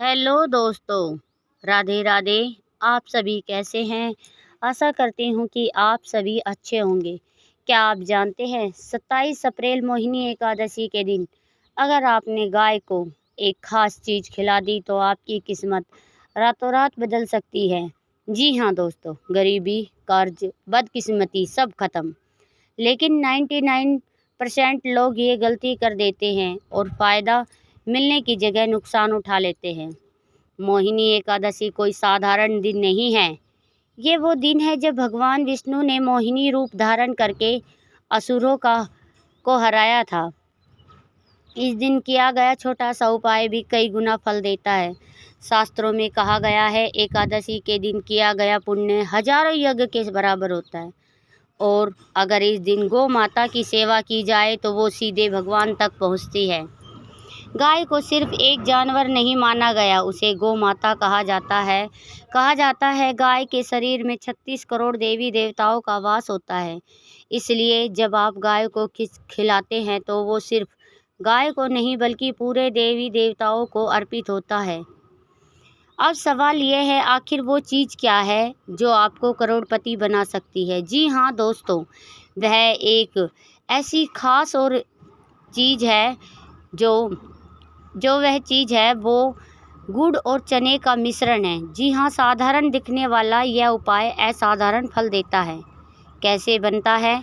Hello दोस्तों, राधे राधे। आप सभी कैसे हैं? आशा करती हूँ कि आप सभी अच्छे होंगे। क्या आप जानते हैं 27 अप्रैल मोहिनी एकादशी के दिन अगर आपने गाय को एक खास चीज़ खिला दी तो आपकी किस्मत रातों रात बदल सकती है। जी हाँ दोस्तों, गरीबी, कर्ज, बदकिस्मती सब खत्म। लेकिन 99% लोग ये गलती कर देते हैं और फ़ायदा मिलने की जगह नुकसान उठा लेते हैं। मोहिनी एकादशी कोई साधारण दिन नहीं है। ये वो दिन है जब भगवान विष्णु ने मोहिनी रूप धारण करके असुरों का को हराया था। इस दिन किया गया छोटा सा उपाय भी कई गुना फल देता है। शास्त्रों में कहा गया है एकादशी के दिन किया गया पुण्य हजारों यज्ञ के बराबर होता है। और अगर इस दिन गौ माता की सेवा की जाए तो वो सीधे भगवान तक पहुंचती है। गाय को सिर्फ एक जानवर नहीं माना गया, उसे गौ माता कहा जाता है गाय के शरीर में 36 करोड़ देवी देवताओं का वास होता है। इसलिए जब आप गाय को खिलाते हैं तो वो सिर्फ गाय को नहीं बल्कि पूरे देवी देवताओं को अर्पित होता है। अब सवाल यह है, आखिर वो चीज़ क्या है जो आपको करोड़पति बना सकती है? जी हाँ दोस्तों, वह एक ऐसी खास और चीज़ है जो जो वह चीज़ है वो गुड़ और चने का मिश्रण है। जी हाँ, साधारण दिखने वाला यह उपाय असाधारण फल देता है। कैसे बनता है?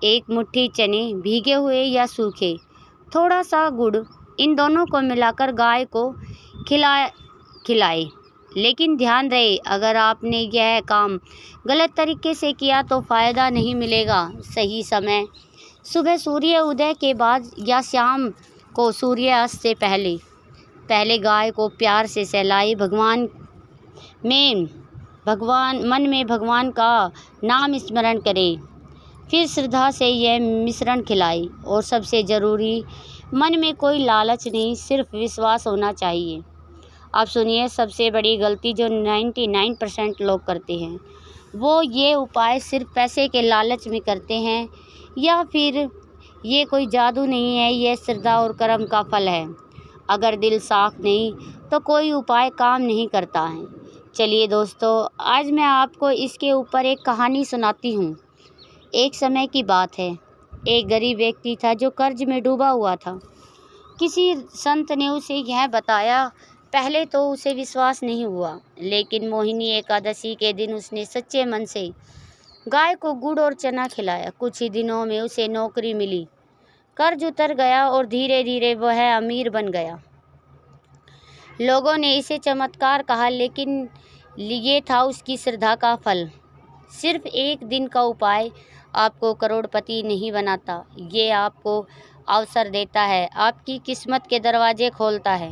एक मुट्ठी चने, भीगे हुए या सूखे, थोड़ा सा गुड़, इन दोनों को मिलाकर गाय को खिलाए। लेकिन ध्यान रहे, अगर आपने यह काम गलत तरीके से किया तो फ़ायदा नहीं मिलेगा। सही समय सुबह सूर्य उदय के बाद या शाम को सूर्यास्त से पहले गाय को प्यार से सहलाए। मन में भगवान का नाम स्मरण करें। फिर श्रद्धा से यह मिश्रण खिलाए। और सबसे ज़रूरी, मन में कोई लालच नहीं, सिर्फ विश्वास होना चाहिए। अब सुनिए सबसे बड़ी गलती जो 99% लोग करते हैं। वो ये उपाय सिर्फ पैसे के लालच में करते हैं, या फिर ये कोई जादू नहीं है, यह श्रद्धा और कर्म का फल है। अगर दिल साफ नहीं तो कोई उपाय काम नहीं करता है। चलिए दोस्तों, आज मैं आपको इसके ऊपर एक कहानी सुनाती हूँ। एक समय की बात है, एक गरीब व्यक्ति था जो कर्ज में डूबा हुआ था। किसी संत ने उसे यह बताया। पहले तो उसे विश्वास नहीं हुआ, लेकिन मोहिनी एकादशी के दिन उसने सच्चे मन से गाय को गुड़ और चना खिलाया। कुछ ही दिनों में उसे नौकरी मिली, कर्ज उतर गया और धीरे धीरे वह अमीर बन गया। लोगों ने इसे चमत्कार कहा, लेकिन ये था उसकी श्रद्धा का फल। सिर्फ एक दिन का उपाय आपको करोड़पति नहीं बनाता, ये आपको अवसर देता है, आपकी किस्मत के दरवाजे खोलता है।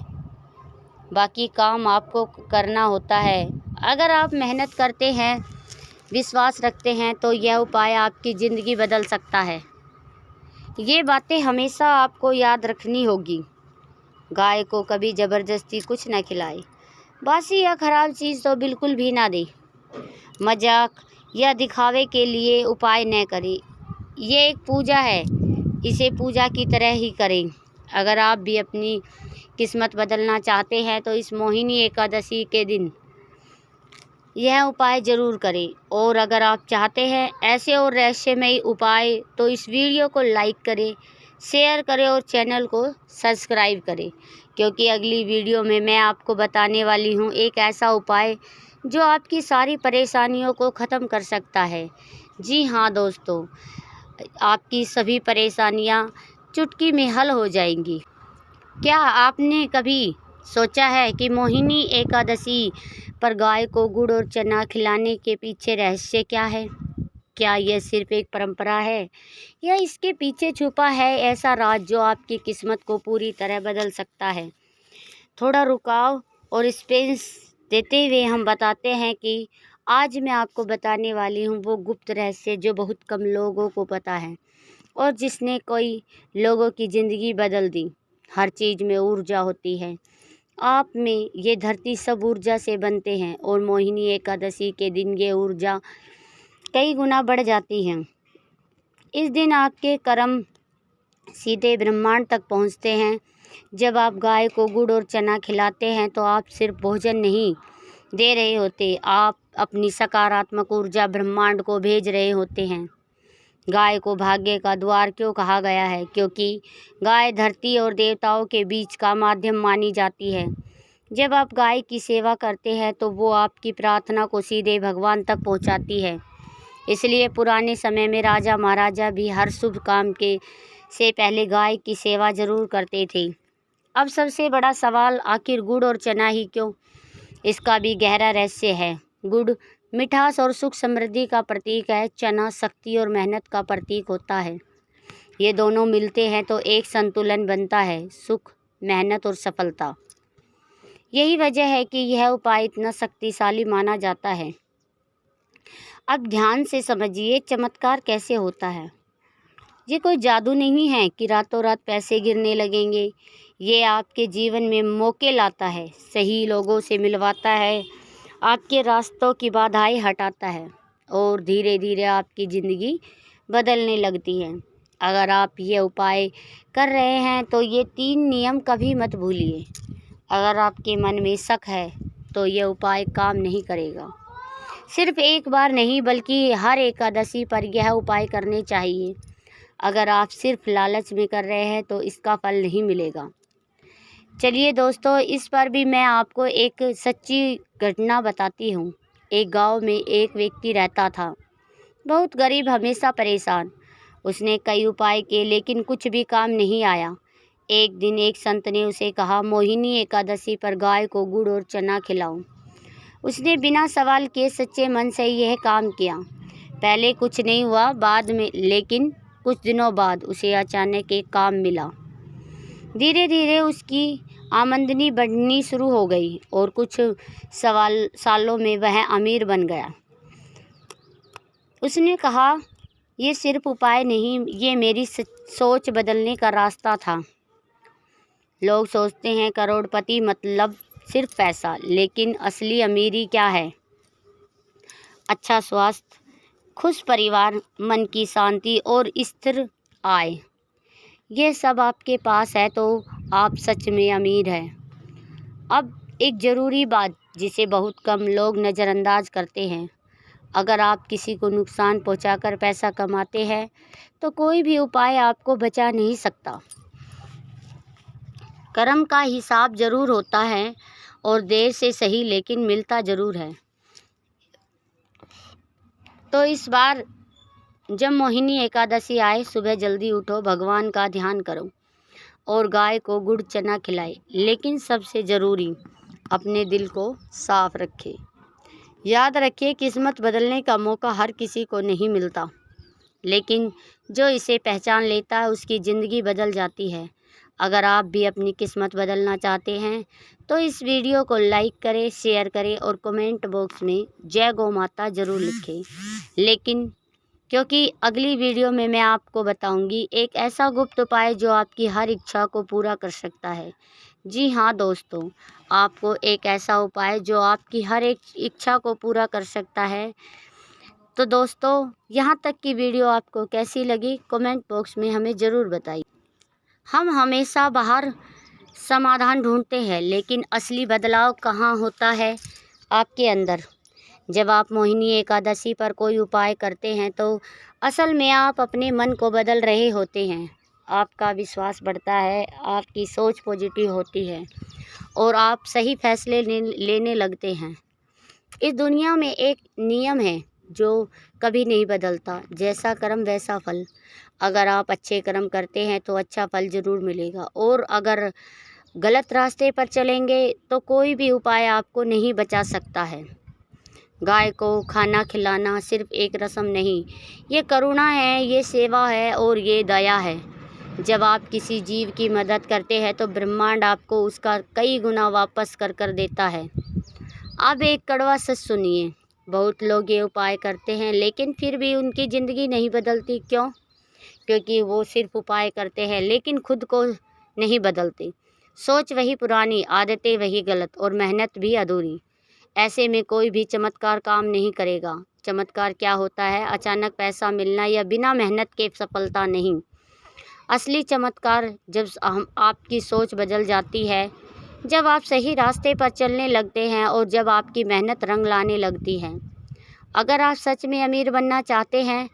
बाकी काम आपको करना होता है। अगर आप मेहनत करते हैं, विश्वास रखते हैं तो यह उपाय आपकी ज़िंदगी बदल सकता है। ये बातें हमेशा आपको याद रखनी होगी। गाय को कभी ज़बरदस्ती कुछ न खिलाए। बासी या ख़राब चीज़ तो बिल्कुल भी ना दे। मजाक या दिखावे के लिए उपाय न करें। ये एक पूजा है, इसे पूजा की तरह ही करें। अगर आप भी अपनी किस्मत बदलना चाहते हैं तो इस मोहिनी एकादशी के दिन यह उपाय ज़रूर करें। और अगर आप चाहते हैं ऐसे और रहस्यमयी उपाय तो इस वीडियो को लाइक करें, शेयर करें और चैनल को सब्सक्राइब करें, क्योंकि अगली वीडियो में मैं आपको बताने वाली हूँ एक ऐसा उपाय जो आपकी सारी परेशानियों को ख़त्म कर सकता है। जी हाँ दोस्तों, आपकी सभी परेशानियाँ चुटकी में हल हो जाएंगी। क्या आपने कभी सोचा है कि मोहिनी एकादशी पर गाय को गुड़ और चना खिलाने के पीछे रहस्य क्या है? क्या यह सिर्फ एक परंपरा है, या इसके पीछे छुपा है ऐसा राज जो आपकी किस्मत को पूरी तरह बदल सकता है? थोड़ा रुकाव और स्पेस देते हुए हम बताते हैं कि आज मैं आपको बताने वाली हूँ वो गुप्त रहस्य जो बहुत कम लोगों को पता है और जिसने कई लोगों की ज़िंदगी बदल दी। हर चीज़ में ऊर्जा होती है। आप में ये धरती सब ऊर्जा से बनते हैं और मोहिनी एकादशी के दिन ये ऊर्जा कई गुना बढ़ जाती है। इस दिन आपके कर्म सीधे ब्रह्मांड तक पहुंचते हैं जब आप गाय को गुड़ और चना खिलाते हैं तो आप सिर्फ भोजन नहीं दे रहे होते, आप अपनी सकारात्मक ऊर्जा ब्रह्मांड को भेज रहे होते हैं। गाय को भाग्य का द्वार क्यों कहा गया है? क्योंकि गाय धरती और देवताओं के बीच का माध्यम मानी जाती है। जब आप गाय की सेवा करते हैं तो वो आपकी प्रार्थना को सीधे भगवान तक पहुंचाती है। इसलिए पुराने समय में राजा महाराजा भी हर शुभ काम के से पहले गाय की सेवा जरूर करते थे। अब सबसे बड़ा सवाल, आखिर गुड़ और चना ही क्यों? इसका भी गहरा रहस्य है। गुड़ मिठास और सुख समृद्धि का प्रतीक है। चना शक्ति और मेहनत का प्रतीक होता है। ये दोनों मिलते हैं तो एक संतुलन बनता है, सुख, मेहनत और सफलता। यही वजह है कि यह उपाय इतना शक्तिशाली माना जाता है। अब ध्यान से समझिए चमत्कार कैसे होता है। ये कोई जादू नहीं है कि रातों रात पैसे गिरने लगेंगे। ये आपके जीवन में मौके लाता है, सही लोगों से मिलवाता है, आपके रास्तों की बाधाएं हटाता है और धीरे धीरे आपकी ज़िंदगी बदलने लगती है। अगर आप ये उपाय कर रहे हैं तो ये 3 नियम कभी मत भूलिए। अगर आपके मन में शक है तो ये उपाय काम नहीं करेगा। सिर्फ एक बार नहीं बल्कि हर एकादशी पर यह उपाय करने चाहिए। अगर आप सिर्फ लालच में कर रहे हैं तो इसका फल नहीं मिलेगा। चलिए दोस्तों, इस पर भी मैं आपको एक सच्ची घटना बताती हूँ। एक गांव में एक व्यक्ति रहता था, बहुत गरीब, हमेशा परेशान। उसने कई उपाय किए लेकिन कुछ भी काम नहीं आया। एक दिन एक संत ने उसे कहा, मोहिनी एकादशी पर गाय को गुड़ और चना खिलाओ। उसने बिना सवाल किए सच्चे मन से यह काम किया। पहले कुछ नहीं हुआ, बाद में लेकिन कुछ दिनों बाद उसे अचानक एक काम मिला। धीरे धीरे उसकी आमदनी बढ़नी शुरू हो गई और कुछ सालों में वह अमीर बन गया। उसने कहा, ये सिर्फ उपाय नहीं, ये मेरी सोच बदलने का रास्ता था। लोग सोचते हैं करोड़पति मतलब सिर्फ पैसा, लेकिन असली अमीरी क्या है? अच्छा स्वास्थ्य, खुश परिवार, मन की शांति और स्थिर आय। ये सब आपके पास है तो आप सच में अमीर हैं। अब एक ज़रूरी बात जिसे बहुत कम लोग नज़रअंदाज करते हैं। अगर आप किसी को नुकसान पहुंचाकर पैसा कमाते हैं तो कोई भी उपाय आपको बचा नहीं सकता। कर्म का हिसाब ज़रूर होता है और देर से सही, लेकिन मिलता ज़रूर है। तो इस बार जब मोहिनी एकादशी आए, सुबह जल्दी उठो, भगवान का ध्यान करो और गाय को गुड़ चना खिलाए। लेकिन सबसे ज़रूरी, अपने दिल को साफ रखें। याद रखिए, किस्मत बदलने का मौका हर किसी को नहीं मिलता, लेकिन जो इसे पहचान लेता है उसकी ज़िंदगी बदल जाती है। अगर आप भी अपनी किस्मत बदलना चाहते हैं तो इस वीडियो को लाइक करें, शेयर करें और कमेंट बॉक्स में जय गौ माता ज़रूर लिखें। लेकिन क्योंकि अगली वीडियो में मैं आपको बताऊंगी एक ऐसा गुप्त उपाय जो आपकी हर इच्छा को पूरा कर सकता है। जी हाँ दोस्तों, आपको एक ऐसा उपाय जो आपकी हर एक इच्छा को पूरा कर सकता है। तो दोस्तों, यहाँ तक की वीडियो आपको कैसी लगी कमेंट बॉक्स में हमें ज़रूर बताइए। हम हमेशा बाहर समाधान ढूंढते हैं, लेकिन असली बदलाव कहाँ होता है? आपके अंदर। जब आप मोहिनी एकादशी पर कोई उपाय करते हैं तो असल में आप अपने मन को बदल रहे होते हैं। आपका विश्वास बढ़ता है, आपकी सोच पॉजिटिव होती है और आप सही फैसले लेने लगते हैं। इस दुनिया में एक नियम है जो कभी नहीं बदलता, जैसा कर्म वैसा फल। अगर आप अच्छे कर्म करते हैं तो अच्छा फल ज़रूर मिलेगा, और अगर गलत रास्ते पर चलेंगे तो कोई भी उपाय आपको नहीं बचा सकता है। गाय को खाना खिलाना सिर्फ एक रस्म नहीं, ये करुणा है, ये सेवा है और ये दया है। जब आप किसी जीव की मदद करते हैं तो ब्रह्मांड आपको उसका कई गुना वापस कर कर देता है। अब एक कड़वा सच सुनिए, बहुत लोग ये उपाय करते हैं लेकिन फिर भी उनकी ज़िंदगी नहीं बदलती। क्यों? क्योंकि वो सिर्फ उपाय करते हैं लेकिन खुद को नहीं बदलते। सोच वही पुरानी, आदतें वही गलत और मेहनत भी अधूरी। ऐसे में कोई भी चमत्कार काम नहीं करेगा। चमत्कार क्या होता है? अचानक पैसा मिलना या बिना मेहनत के सफलता नहीं। असली चमत्कार जब हम आपकी सोच बदल जाती है, जब आप सही रास्ते पर चलने लगते हैं और जब आपकी मेहनत रंग लाने लगती है। अगर आप सच में अमीर बनना चाहते हैं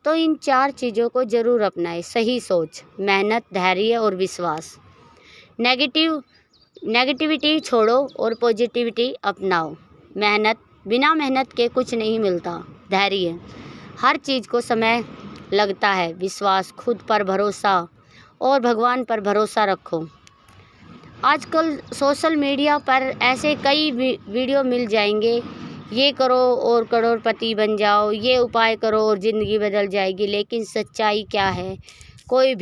तो इन 4 चीज़ों को ज़रूर अपनाएं। सही सोच, मेहनत, धैर्य और विश्वास। नेगेटिविटी छोड़ो और पॉजिटिविटी अपनाओ। मेहनत, बिना मेहनत के कुछ नहीं मिलता। धैर्य, हर चीज़ को समय लगता है। विश्वास, खुद पर भरोसा और भगवान पर भरोसा रखो। आजकल सोशल मीडिया पर ऐसे कई वीडियो मिल जाएंगे, ये करो और करोड़पति बन जाओ, ये उपाय करो और ज़िंदगी बदल जाएगी। लेकिन सच्चाई क्या है, कोई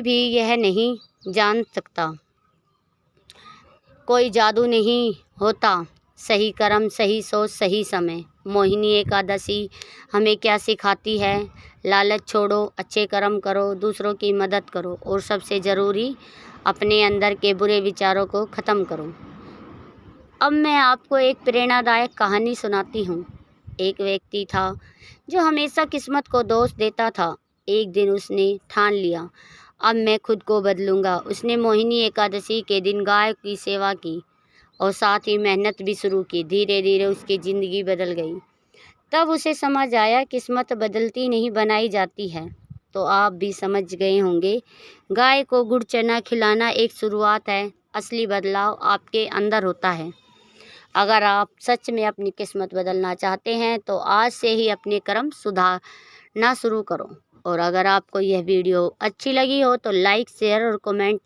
भी यह नहीं जान सकता। कोई जादू नहीं होता, सही कर्म, सही सोच, सही समय। मोहिनी एकादशी हमें क्या सिखाती है? लालच छोड़ो, अच्छे कर्म करो, दूसरों की मदद करो और सबसे ज़रूरी अपने अंदर के बुरे विचारों को ख़त्म करो। अब मैं आपको एक प्रेरणादायक कहानी सुनाती हूँ। एक व्यक्ति था जो हमेशा किस्मत को दोष देता था। एक दिन उसने ठान लिया, अब मैं खुद को बदलूंगा। उसने मोहिनी एकादशी के दिन गाय की सेवा की और साथ ही मेहनत भी शुरू की। धीरे धीरे उसकी ज़िंदगी बदल गई। तब उसे समझ आया, किस्मत बदलती नहीं, बनाई जाती है। तो आप भी समझ गए होंगे, गाय को गुड़ चना खिलाना एक शुरुआत है, असली बदलाव आपके अंदर होता है। अगर आप सच में अपनी किस्मत बदलना चाहते हैं तो आज से ही अपने कर्म सुधारना शुरू करो। और अगर आपको यह वीडियो अच्छी लगी हो तो लाइक, शेयर और कमेंट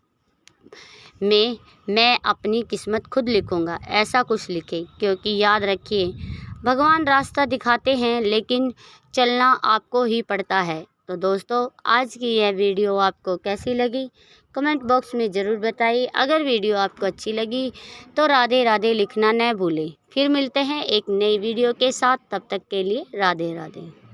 में मैं अपनी किस्मत खुद लिखूंगा, ऐसा कुछ लिखें। क्योंकि याद रखिए, भगवान रास्ता दिखाते हैं लेकिन चलना आपको ही पड़ता है। तो दोस्तों, आज की यह वीडियो आपको कैसी लगी कमेंट बॉक्स में ज़रूर बताइए। अगर वीडियो आपको अच्छी लगी तो राधे राधे लिखना न भूलें। फिर मिलते हैं एक नई वीडियो के साथ, तब तक के लिए राधे राधे।